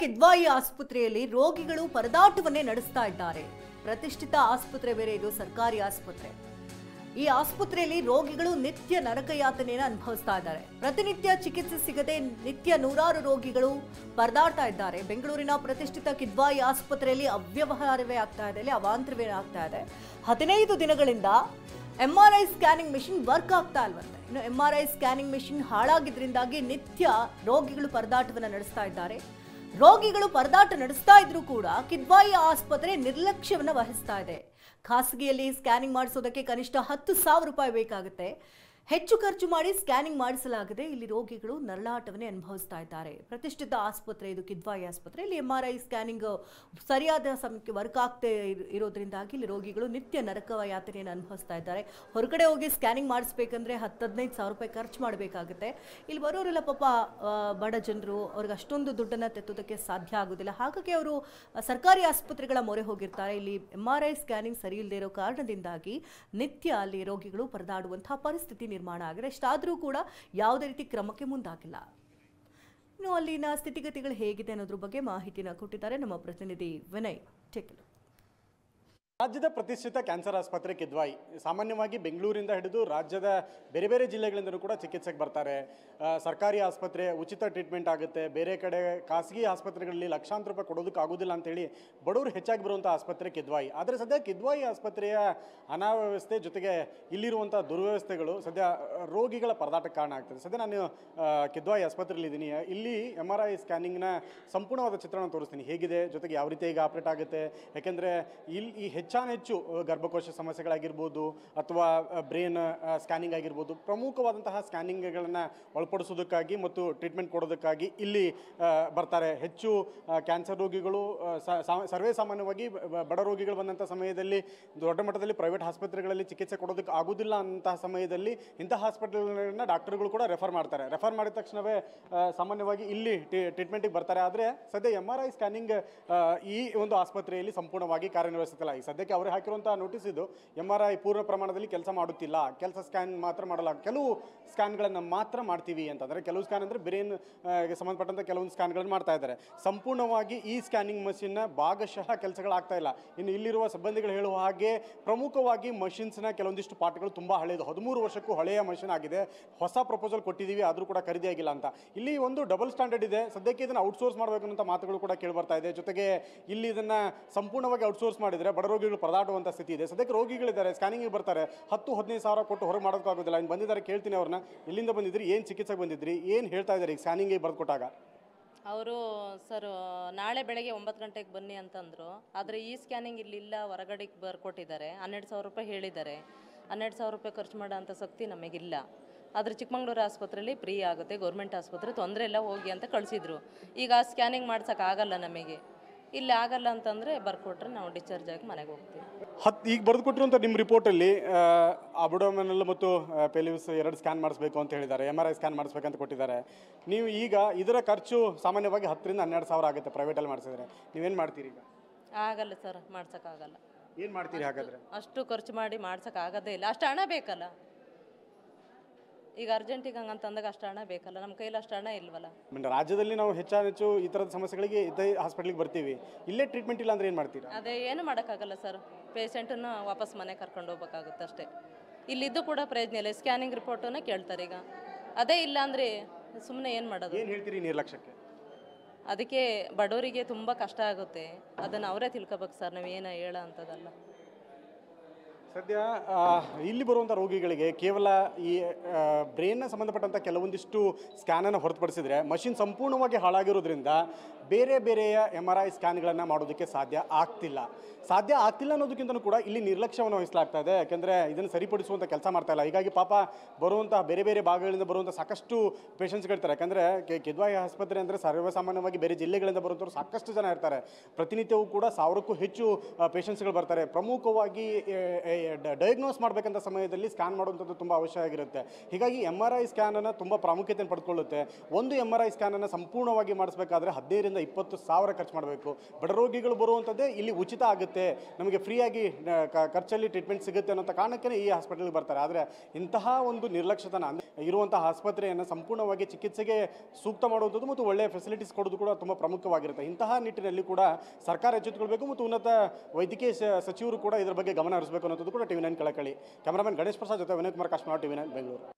ಕಿದ್ವಾಯಿ ಆಸ್ಪತ್ರೆಯಲ್ಲಿ ರೋಗಿಗಳು ಪರದಾಟವನ್ನೇ ನಡೆಸ್ತಾ ಇದ್ದಾರೆ. ಪ್ರತಿಷ್ಠಿತ ಆಸ್ಪತ್ರೆ ಬೇರೆ, ಇದು ಸರ್ಕಾರಿ ಆಸ್ಪತ್ರೆ. ಈ ಆಸ್ಪತ್ರೆಯಲ್ಲಿ ರೋಗಿಗಳು ನಿತ್ಯ ನರಕಯಾತನೆಯನ್ನು ಅನುಭವಿಸ್ತಾ ಇದ್ದಾರೆ. ಪ್ರತಿನಿತ್ಯ ಚಿಕಿತ್ಸೆ ಸಿಗದೆ ನಿತ್ಯ ನೂರಾರು ರೋಗಿಗಳು ಪರದಾಡ್ತಾ ಇದ್ದಾರೆ. ಬೆಂಗಳೂರಿನ ಪ್ರತಿಷ್ಠಿತ ಕಿದ್ವಾಯಿ ಆಸ್ಪತ್ರೆಯಲ್ಲಿ ಅವ್ಯವಹಾರವೇ ಆಗ್ತಾ ಇದೆ, ಅವಾಂತರವೇ ಆಗ್ತಾ ಇದೆ. 15 ದಿನಗಳಿಂದ MRI ಸ್ಕ್ಯಾನಿಂಗ್ ಮೆಷಿನ್ ವರ್ಕ್ ಆಗ್ತಾ ಇಲ್ವಂತೆ. ಇನ್ನು MRI ಸ್ಕ್ಯಾನಿಂಗ್ ಮೆಷಿನ್ ಹಾಳಾಗಿದ್ರಿಂದಾಗಿ ನಿತ್ಯ ರೋಗಿಗಳು ಪರದಾಟವನ್ನು ನಡೆಸ್ತಾ ಇದ್ದಾರೆ. ರೋಗಿಗಳು ಪರದಾಟ ನಡೆಸ್ತಾ ಇದ್ರೂ ಕೂಡ ಕಿದ್ವಾಯಿ ಆಸ್ಪತ್ರೆ ನಿರ್ಲಕ್ಷ್ಯವನ್ನು ವಹಿಸ್ತಾ ಇದೆ. ಖಾಸಗಿಯಲ್ಲಿ ಸ್ಕ್ಯಾನಿಂಗ್ ಮಾಡಿಸೋದಕ್ಕೆ ಕನಿಷ್ಠ 10,000 ರೂಪಾಯಿ ಬೇಕಾಗುತ್ತೆ. ಹೆಚ್ಚು ಖರ್ಚು ಮಾಡಿ ಸ್ಕ್ಯಾನಿಂಗ್ ಮಾಡಿಸಲಾಗಿದೆ. ಇಲ್ಲಿ ರೋಗಿಗಳು ನರಳಾಟವನ್ನೇ ಅನುಭವಿಸ್ತಾ ಇದ್ದಾರೆ. ಪ್ರತಿಷ್ಠಿತ ಆಸ್ಪತ್ರೆ ಇದು, ಕಿದ್ವಾಯಿ ಆಸ್ಪತ್ರೆ. ಇಲ್ಲಿ MRI ಸ್ಕ್ಯಾನಿಂಗ್ ಸರಿಯಾದ ಸಮಯಕ್ಕೆ ವರ್ಕ್ ಆಗ್ತಾ ಇರೋದ್ರಿಂದಾಗಿ ಇಲ್ಲಿ ರೋಗಿಗಳು ನಿತ್ಯ ನರಕ ಯಾತನೆಯನ್ನು ಅನುಭವಿಸ್ತಾ ಇದ್ದಾರೆ. ಹೊರಗಡೆ ಹೋಗಿ ಸ್ಕ್ಯಾನಿಂಗ್ ಮಾಡಿಸ್ಬೇಕಂದ್ರೆ 10-15,000 ರೂಪಾಯಿ ಖರ್ಚು ಮಾಡಬೇಕಾಗುತ್ತೆ. ಇಲ್ಲಿ ಬರೋರೆಲ್ಲ ಪಾಪ ಬಡ ಜನರು, ಅವ್ರಿಗೆ ಅಷ್ಟೊಂದು ದುಡ್ಡನ್ನು ತೆತ್ತೋದಕ್ಕೆ ಸಾಧ್ಯ ಆಗೋದಿಲ್ಲ. ಹಾಗಾಗಿ ಅವರು ಸರ್ಕಾರಿ ಆಸ್ಪತ್ರೆಗಳ ಮೊರೆ ಹೋಗಿರ್ತಾರೆ. ಇಲ್ಲಿ MRI ಸ್ಕ್ಯಾನಿಂಗ್ ಸರಿ ಇಲ್ಲದೆ ಇರೋ ಕಾರಣದಿಂದಾಗಿ ನಿತ್ಯ ಅಲ್ಲಿ ರೋಗಿಗಳು ಪರದಾಡುವಂತಹ ಪರಿಸ್ಥಿತಿ ನಿರ್ಮಾಣ ಆಗಿದೆ. ಇಷ್ಟಾದರೂ ಕೂಡ ಯಾವುದೇ ರೀತಿ ಕ್ರಮಕ್ಕೆ ಮುಂದಾಗಿಲ್ಲ. ಇನ್ನು ಅಲ್ಲಿನ ಸ್ಥಿತಿಗತಿಗಳು ಹೇಗಿದೆ ಅನ್ನೋದ್ರ ಬಗ್ಗೆ ಮಾಹಿತಿನ ಕೊಟ್ಟಿದ್ದಾರೆ ನಮ್ಮ ಪ್ರತಿನಿಧಿ ವಿನಯ್. ಟೇಕ್ ರಾಜ್ಯದ ಪ್ರತಿಷ್ಠಿತ ಕ್ಯಾನ್ಸರ್ ಆಸ್ಪತ್ರೆ ಕಿದ್ವಾಯಿ ಸಾಮಾನ್ಯವಾಗಿ ಬೆಂಗಳೂರಿಂದ ಹಿಡಿದು ರಾಜ್ಯದ ಬೇರೆ ಬೇರೆ ಜಿಲ್ಲೆಗಳಿಂದಲೂ ಕೂಡ ಚಿಕಿತ್ಸೆಗೆ ಬರ್ತಾರೆ. ಸರ್ಕಾರಿ ಆಸ್ಪತ್ರೆ ಉಚಿತ ಟ್ರೀಟ್ಮೆಂಟ್ ಆಗುತ್ತೆ. ಬೇರೆ ಕಡೆ ಖಾಸಗಿ ಆಸ್ಪತ್ರೆಗಳಲ್ಲಿ ಲಕ್ಷಾಂತರ ರೂಪಾಯಿ ಕೊಡೋದಕ್ಕೆ ಆಗೋದಿಲ್ಲ ಅಂತೇಳಿ ಬಡವರು ಹೆಚ್ಚಾಗಿ ಬರುವಂಥ ಆಸ್ಪತ್ರೆ ಕಿದ್ವಾಯಿ. ಆದರೆ ಸದ್ಯ ಕಿದ್ವಾಯಿ ಆಸ್ಪತ್ರೆಯ ಅನಾವ್ಯವಸ್ಥೆ ಜೊತೆಗೆ ಇಲ್ಲಿರುವಂಥ ದುರ್ವ್ಯವಸ್ಥೆಗಳು ಸದ್ಯ ರೋಗಿಗಳ ಪರದಾಟಕ್ಕೆ ಕಾರಣ ಆಗ್ತದೆ. ಸದ್ಯ ನಾನು ಕಿದ್ವಾಯಿ ಆಸ್ಪತ್ರೆಯಲ್ಲಿ ಇದ್ದೀನಿ. ಇಲ್ಲಿ MRI ಸ್ಕ್ಯಾನಿಂಗ್ನ ಸಂಪೂರ್ಣವಾದ ಚಿತ್ರಣ ತೋರಿಸ್ತೀನಿ ಹೇಗಿದೆ, ಜೊತೆಗೆ ಯಾವ ರೀತಿ ಈಗ ಆಪ್ರೇಟ್ ಆಗುತ್ತೆ. ಯಾಕೆಂದರೆ ಇಲ್ಲಿ ಹೆಚ್ಚು ಗರ್ಭಕೋಶ ಸಮಸ್ಯೆಗಳಾಗಿರ್ಬೋದು ಅಥವಾ ಬ್ರೇನ್ ಸ್ಕ್ಯಾನಿಂಗ್ ಆಗಿರ್ಬೋದು, ಪ್ರಮುಖವಾದಂತಹ ಸ್ಕ್ಯಾನಿಂಗ್ಗಳನ್ನು ಒಳಪಡಿಸೋದಕ್ಕಾಗಿ ಮತ್ತು ಟ್ರೀಟ್ಮೆಂಟ್ ಕೊಡೋದಕ್ಕಾಗಿ ಇಲ್ಲಿ ಬರ್ತಾರೆ. ಹೆಚ್ಚು ಕ್ಯಾನ್ಸರ್ ರೋಗಿಗಳು ಸರ್ವೇ ಸಾಮಾನ್ಯವಾಗಿ ಬಡ ರೋಗಿಗಳು ಬಂದಂಥ ಸಮಯದಲ್ಲಿ ದೊಡ್ಡ ಮಟ್ಟದಲ್ಲಿ ಪ್ರೈವೇಟ್ ಆಸ್ಪತ್ರೆಗಳಲ್ಲಿ ಚಿಕಿತ್ಸೆ ಕೊಡೋದಕ್ಕೆ ಆಗೋದಿಲ್ಲ ಅಂತಹ ಸಮಯದಲ್ಲಿ ಇಂತಹ ಹಾಸ್ಪಿಟಲ್ಗಳನ್ನ ಡಾಕ್ಟರ್ಗಳು ಕೂಡ ರೆಫರ್ ಮಾಡ್ತಾರೆ. ರೆಫರ್ ಮಾಡಿದ ತಕ್ಷಣವೇ ಸಾಮಾನ್ಯವಾಗಿ ಇಲ್ಲಿ ಟ್ರೀಟ್ಮೆಂಟಿಗೆ ಬರ್ತಾರೆ. ಆದರೆ ಸದ್ಯ MRI ಸ್ಕ್ಯಾನಿಂಗ್ ಈ ಒಂದು ಆಸ್ಪತ್ರೆಯಲ್ಲಿ ಸಂಪೂರ್ಣವಾಗಿ ಕಾರ್ಯನಿರ್ವಹಿಸುತ್ತಿಲ್ಲ. ಈ ಸದ್ಯಕ್ಕೆ ಅವರು ಹಾಕಿರುವಂತಹ ನೋಟಿಸ್ ಇದು, MRI ಪೂರ್ಣ ಪ್ರಮಾಣದಲ್ಲಿ ಕೆಲಸ ಮಾಡುತ್ತಿಲ್ಲ, ಕೆಲಸ ಸ್ಕ್ಯಾನ್ ಮಾತ್ರ ಮಾಡಲ್ಲ, ಕೆಲವು ಸ್ಕ್ಯಾನ್ಗಳನ್ನು ಮಾತ್ರ ಮಾಡ್ತೀವಿ ಅಂತಂದರೆ, ಕೆಲವು ಸ್ಕ್ಯಾನ್ ಅಂದರೆ ಬ್ರೇನ್ಗೆ ಸಂಬಂಧಪಟ್ಟಂಥ ಕೆಲವೊಂದು ಸ್ಕ್ಯಾನ್ಗಳನ್ನು ಮಾಡ್ತಾ ಇದ್ದಾರೆ. ಸಂಪೂರ್ಣವಾಗಿ ಈ ಸ್ಕ್ಯಾನಿಂಗ್ ಮಷಿನ್ನ ಭಾಗಶಃ ಕೆಲಸಗಳಾಗ್ತಾ ಇಲ್ಲ. ಇನ್ನು ಇಲ್ಲಿರುವ ಸಿಬ್ಬಂದಿಗಳು ಹೇಳುವ ಹಾಗೆ ಪ್ರಮುಖವಾಗಿ ಮಷಿನ್ಸ್ನ ಕೆಲವೊಂದಿಷ್ಟು ಪಾರ್ಟ್ಗಳು ತುಂಬ ಹಳೆಯದು, 13 ವರ್ಷಕ್ಕೂ ಹಳೆಯ ಮಷಿನ್ ಆಗಿದೆ. ಹೊಸ ಪ್ರಪೋಸಲ್ ಕೊಟ್ಟಿದ್ದೀವಿ, ಆದರೂ ಕೂಡ ಖರೀದಿ ಆಗಿಲ್ಲ ಅಂತ. ಇಲ್ಲಿ ಒಂದು ಡಬಲ್ ಸ್ಟ್ಯಾಂಡರ್ಡ್ ಇದೆ. ಸದ್ಯಕ್ಕೆ ಇದನ್ನು ಔಟ್ಸೋರ್ಸ್ ಮಾಡಬೇಕು ಅಂತ ಮಾತುಗಳು ಕೂಡ ಕೇಳಿಬರ್ತಾ ಇದೆ. ಜೊತೆಗೆ ಇಲ್ಲಿ ಇದನ್ನು ಸಂಪೂರ್ಣವಾಗಿ ಔಟ್ಸೋರ್ಸ್ ಮಾಡಿದರೆ ಬಡ ರೋಗಿಗಳು ಪರದಾಡುವಂಥ ಸ್ಥಿತಿ ಇದೆ. ಸದ್ಯಕ್ಕೆ ರೋಗಿಗಳಿದ್ದಾರೆ, ಸ್ಕ್ಯಾನಿಂಗಿಗೆ ಬರ್ತಾರೆ, 10-15 ಸಾವಿರ ಕೊಟ್ಟು ಹೊರಗೆ ಮಾಡೋಕ್ಕಾಗೋದಿಲ್ಲ. ಇನ್ನು ಬಂದಿದ್ದಾರೆ, ಕೇಳ್ತೀನಿ ಅವ್ರನ್ನ, ಎಲ್ಲಿಂದ ಬಂದಿದ್ರಿ, ಏನು ಚಿಕಿತ್ಸೆಗೆ ಬಂದಿದ್ರಿ, ಏನು ಹೇಳ್ತಾ ಇದ್ದಾರೆ ಈಗ ಸ್ಕ್ಯಾನಿಂಗಿಗೆ ಬರ್ಕೊಟ್ಟಾಗ? ಅವರು ಸರ್ ನಾಳೆ ಬೆಳಗ್ಗೆ 9 ಗಂಟೆಗೆ ಬನ್ನಿ ಅಂತಂದರು. ಆದರೆ ಈ ಸ್ಕ್ಯಾನಿಂಗ್ ಇಲ್ಲಿಲ್ಲ, ಹೊರಗಡೆಗೆ ಬರ್ಕೊಟ್ಟಿದ್ದಾರೆ. 12,000 ರೂಪಾಯಿ ಹೇಳಿದ್ದಾರೆ. 12,000 ರೂಪಾಯಿ ಖರ್ಚು ಮಾಡೋ ಅಂಥ ಶಕ್ತಿ ನಮಗಿಲ್ಲ. ಆದರೆ ಚಿಕ್ಕಮಂಗ್ಳೂರು ಆಸ್ಪತ್ರೆಯಲ್ಲಿ ಫ್ರೀ ಆಗುತ್ತೆ, ಗೌರ್ಮೆಂಟ್ ಆಸ್ಪತ್ರೆ ತೊಂದರೆ ಇಲ್ಲ ಹೋಗಿ ಅಂತ ಕಳಿಸಿದ್ರು. ಈಗ ಸ್ಕ್ಯಾನಿಂಗ್ ಮಾಡ್ಸೋಕ್ಕಾಗಲ್ಲ ನಮಗೆ. ಇಲ್ಲಿ ಆಗಲ್ಲ ಅಂತಂದರೆ ಬರ್ಕೊಟ್ರೆ ನಾವು ಡಿಸ್ಚಾರ್ಜ್ ಆಗಿ ಮನೆಗೆ ಹೋಗ್ತೀವಿ. ಈಗ ಬರೆದು ಕೊಟ್ಟಿರುವಂಥ ನಿಮ್ಮ ರಿಪೋರ್ಟಲ್ಲಿ ಅಬ್ಡೋಮಿನಲ್ ಮತ್ತು ಪೆಲ್ವಿಸ್ 2 ಸ್ಕ್ಯಾನ್ ಮಾಡಿಸ್ಬೇಕು ಅಂತ ಹೇಳಿದ್ದಾರೆ, MRI ಸ್ಕ್ಯಾನ್ ಮಾಡಿಸ್ಬೇಕಂತ ಕೊಟ್ಟಿದ್ದಾರೆ. ನೀವು ಈಗ ಇದರ ಖರ್ಚು ಸಾಮಾನ್ಯವಾಗಿ 10,000-12,000 ಸಾವಿರ ಆಗುತ್ತೆ ಪ್ರೈವೇಟಲ್ಲಿ ಮಾಡಿಸಿದ್ರೆ. ನೀವೇನು ಮಾಡ್ತೀರಿ ಈಗ? ಆಗಲ್ಲ ಸರ್, ಮಾಡ್ಸೋಕ್ಕಾಗಲ್ಲ. ಏನು ಮಾಡ್ತೀರಿ ಹಾಗಾದರೆ? ಅಷ್ಟು ಖರ್ಚು ಮಾಡಿ ಮಾಡ್ಸೋಕ್ಕಾಗೋದೇ ಇಲ್ಲ. ಅಷ್ಟು ಹಣ ಬೇಕಲ್ಲ. ಈಗ ಅರ್ಜೆಂಟಿಗೆ ಹಂಗಂತಂದಾಗ ಅಷ್ಟು ಹಣ ಬೇಕಲ್ಲ, ನಮ್ಮ ಕೈಲಿ ಅಷ್ಟು ಹಣ ಇಲ್ವಲ್ಲ. ರಾಜ್ಯದಲ್ಲಿ ನಾವು ಹೆಚ್ಚು ಈ ಥರದ ಸಮಸ್ಯೆಗಳಿಗೆ ಇದೇ ಹಾಸ್ಪಿಟ್ಲಿಗೆ ಬರ್ತೀವಿ, ಇಲ್ಲೇ ಟ್ರೀಟ್ಮೆಂಟ್ ಇಲ್ಲ ಅಂದರೆ ಏನು ಮಾಡ್ತೀರಾ? ಅದೇ ಏನು ಮಾಡೋಕ್ಕಾಗಲ್ಲ ಸರ್. ಪೇಷಂಟನ್ನು ವಾಪಸ್ ಮನೆಗೆ ಕರ್ಕೊಂಡು ಹೋಗ್ಬೇಕಾಗುತ್ತೆ ಅಷ್ಟೇ. ಇಲ್ಲಿದ್ದು ಕೂಡ ಪ್ರಯೋಜನ ಇಲ್ಲ. ಸ್ಕ್ಯಾನಿಂಗ್ ರಿಪೋರ್ಟನ್ನು ಕೇಳ್ತಾರೆ. ಈಗ ಅದೇ ಇಲ್ಲ ಅಂದರೆ ಸುಮ್ಮನೆ ಏನು ಮಾಡೋದು? ಏನು ಹೇಳ್ತೀರಿ ನಿರ್ಲಕ್ಷ್ಯಕ್ಕೆ? ಅದಕ್ಕೆ ಬಡವರಿಗೆ ತುಂಬ ಕಷ್ಟ ಆಗುತ್ತೆ. ಅದನ್ನು ಅವರೇ ತಿಳ್ಕೊಬೇಕು ಸರ್, ನಾವೇನು ಹೇಳೋ ಅಂಥದ್ದಲ್ಲ. ಸದ್ಯ ಇಲ್ಲಿ ಬರುವಂಥ ರೋಗಿಗಳಿಗೆ ಕೇವಲ ಈ ಬ್ರೈನ್ನ ಸಂಬಂಧಪಟ್ಟಂಥ ಕೆಲವೊಂದಿಷ್ಟು ಸ್ಕ್ಯಾನನ್ನು ಹೊರತುಪಡಿಸಿದರೆ ಮಷಿನ್ ಸಂಪೂರ್ಣವಾಗಿ ಹಾಳಾಗಿರೋದ್ರಿಂದ ಬೇರೆ ಬೇರೆಯ MRI ಸ್ಕ್ಯಾನ್ಗಳನ್ನು ಮಾಡೋದಕ್ಕೆ ಸಾಧ್ಯ ಆಗ್ತಿಲ್ಲ ಅನ್ನೋದಕ್ಕಿಂತಲೂ ಕೂಡ ಇಲ್ಲಿ ನಿರ್ಲಕ್ಷ್ಯವನ್ನು ವಹಿಸಲಾಗ್ತಾ ಇದೆ. ಯಾಕೆಂದರೆ ಇದನ್ನು ಸರಿಪಡಿಸುವಂಥ ಕೆಲಸ ಮಾಡ್ತಾ ಇಲ್ಲ. ಹೀಗಾಗಿ ಪಾಪ ಬರುವಂಥ ಬೇರೆ ಬೇರೆ ಭಾಗಗಳಿಂದ ಬರುವಂಥ ಸಾಕಷ್ಟು ಪೇಷಂಟ್ಸ್ಗಳಿರ್ತಾರೆ. ಯಾಕಂದರೆ ಕಿದ್ವಾಯಿ ಆಸ್ಪತ್ರೆ ಅಂದರೆ ಸರ್ವಸಾಮಾನ್ಯವಾಗಿ ಬೇರೆ ಜಿಲ್ಲೆಗಳಿಂದ ಬರುವಂಥವ್ರು ಸಾಕಷ್ಟು ಜನ ಇರ್ತಾರೆ. ಪ್ರತಿನಿತ್ಯವೂ ಕೂಡ 1000ಕ್ಕೂ ಹೆಚ್ಚು ಪೇಷಂಟ್ಸ್ಗಳು ಬರ್ತಾರೆ. ಪ್ರಮುಖವಾಗಿ ಡಯಾಗ್ನೋಸ್ ಮಾಡಬೇಕಂತ ಸಮಯದಲ್ಲಿ ಸ್ಕ್ಯಾನ್ ಮಾಡುವಂಥದ್ದು ತುಂಬ ಅವಶ್ಯ ಆಗಿರುತ್ತೆ. ಹೀಗಾಗಿ MRI ಸ್ಕ್ಯಾನನ್ನು ತುಂಬ ಪ್ರಾಮುಖ್ಯತೆಯನ್ನು ಪಡ್ಕೊಳ್ಳುತ್ತೆ. ಒಂದು MRI ಸ್ಕ್ಯಾನನ್ನು ಸಂಪೂರ್ಣವಾಗಿ ಮಾಡಿಸ್ಬೇಕಾದ್ರೆ 15,000 to 20,000 ಖರ್ಚು ಮಾಡಬೇಕು. ಬಡ ರೋಗಿಗಳು ಬರುವಂಥದ್ದೇ ಇಲ್ಲಿ ಉಚಿತ ಆಗುತ್ತೆ, ನಮಗೆ ಫ್ರೀಯಾಗಿ ಖರ್ಚಲ್ಲಿ ಟ್ರೀಟ್ಮೆಂಟ್ ಸಿಗುತ್ತೆ ಅನ್ನೋಂಥ ಕಾರಣಕ್ಕೆ ಈ ಹಾಸ್ಪಿಟಲ್ಗೆ ಬರ್ತಾರೆ. ಆದರೆ ಇಂತಹ ಒಂದು ನಿರ್ಲಕ್ಷ್ಯತನ ಇರುವಂತಹ ಆಸ್ಪತ್ರೆಯನ್ನು ಸಂಪೂರ್ಣವಾಗಿ ಚಿಕಿತ್ಸೆಗೆ ಸೂಕ್ತ ಮಾಡುವಂಥದ್ದು ಮತ್ತು ಒಳ್ಳೆಯ ಫೆಸಿಲಿಟೀಸ್ ಕೊಡೋದು ಕೂಡ ತುಂಬ ಪ್ರಮುಖವಾಗಿರುತ್ತೆ. ಇಂತಹ ನಿಟ್ಟಿನಲ್ಲಿ ಕೂಡ ಸರ್ಕಾರ ಎಚ್ಚೆತ್ತುಕೊಳ್ಬೇಕು ಮತ್ತು ಉನ್ನತ ವೈದ್ಯಕೀಯ ಸಚಿವರು ಕೂಡ ಇದರ ಬಗ್ಗೆ ಗಮನ ಹರಿಸಬೇಕು ಅನ್ನೋದು ಕೂಡ TV9 ಕಳಕಳಿ. ಕ್ಯಾಮರಾಮನ್ ಗಣೇಶ್ ಪ್ರಸಾದ್ ಜೊತೆ ವಿನಯ್ ಕುಮಾರ್ ಕಾಶ್ಮೀರ, TV9 ಬೆಂಗಳೂರು.